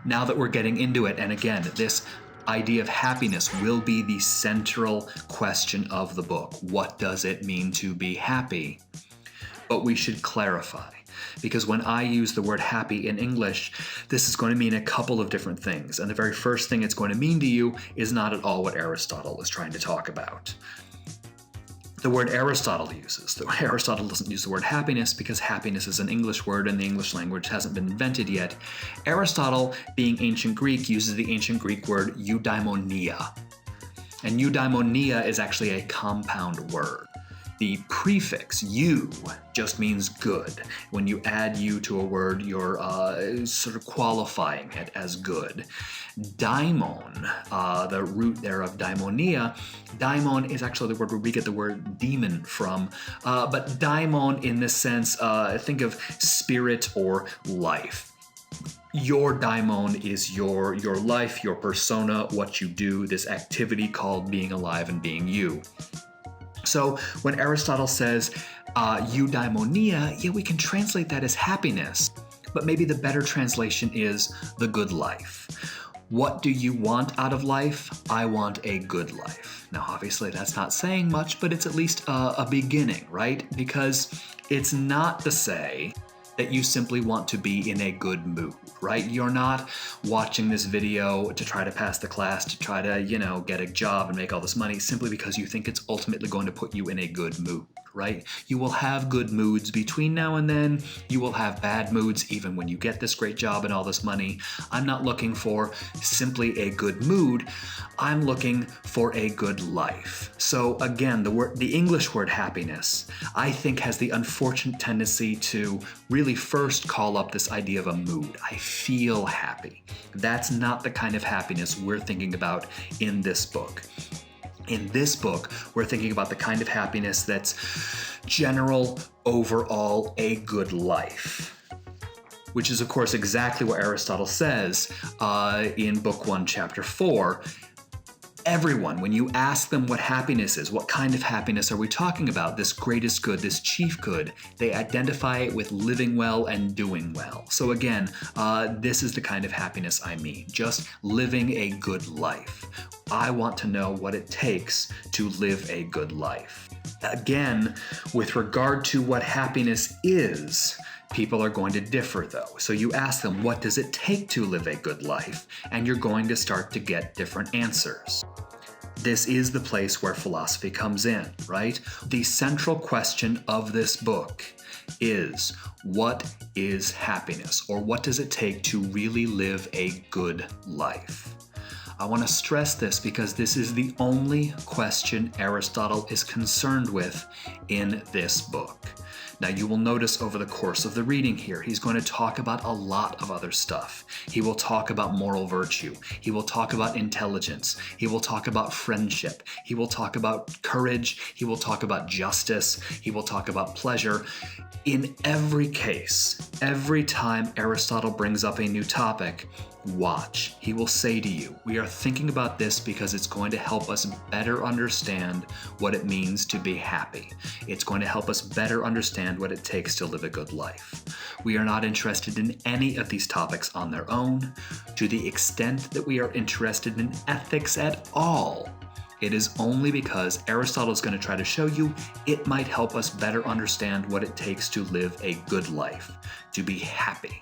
Now that we're getting into it, and again, this idea of happiness will be the central question of the book. What does it mean to be happy? But we should clarify, because when I use the word happy in English, this is going to mean a couple of different things. And the very first thing it's going to mean to you is not at all what Aristotle is trying to talk about. The word Aristotle uses. Aristotle doesn't use the word happiness because happiness is an English word and the English language hasn't been invented yet. Aristotle, being ancient Greek, uses the ancient Greek word eudaimonia. And eudaimonia is actually a compound word. The prefix eu just means good. When you add you to a word, you're sort of qualifying it as good. Daimon, the root there of daimonia, daimon is actually the word where we get the word demon from. But daimon in this sense, think of spirit or life. Your daimon is your life, your persona, what you do, this activity called being alive and being you. So when Aristotle says eudaimonia, yeah, we can translate that as happiness, but maybe the better translation is the good life. What do you want out of life? I want a good life. Now, obviously, that's not saying much, but it's at least a beginning, right? Because it's not to say that you simply want to be in a good mood, right? You're not watching this video to try to pass the class, to try to, get a job and make all this money simply because you think it's ultimately going to put you in a good mood, right? You will have good moods between now and then. You will have bad moods even when you get this great job and all this money. I'm not looking for simply a good mood. I'm looking for a good life. So again, the English word happiness, I think, has the unfortunate tendency to really first call up this idea of a mood. I feel happy. That's not the kind of happiness we're thinking about in this book. In this book, we're thinking about the kind of happiness that's general, overall, a good life. Which is, of course, exactly what Aristotle says in Book 1, Chapter 4. Everyone, when you ask them what happiness is, what kind of happiness are we talking about, this greatest good, this chief good, they identify it with living well and doing well. So again, this is the kind of happiness I mean, just living a good life. I want to know what it takes to live a good life. Again, with regard to what happiness is, people are going to differ though. So you ask them, what does it take to live a good life? And you're going to start to get different answers. This is the place where philosophy comes in, right? The central question of this book is, what is happiness? Or what does it take to really live a good life? I want to stress this because this is the only question Aristotle is concerned with in this book. Now, you will notice over the course of the reading here, he's going to talk about a lot of other stuff. He will talk about moral virtue. He will talk about intelligence. He will talk about friendship. He will talk about courage. He will talk about justice. He will talk about pleasure. In every case, every time Aristotle brings up a new topic, watch. He will say to you, we are thinking about this because it's going to help us better understand what it means to be happy. It's going to help us better understand what it takes to live a good life. We are not interested in any of these topics on their own. To the extent that we are interested in ethics at all, it is only because Aristotle is going to try to show you it might help us better understand what it takes to live a good life, to be happy.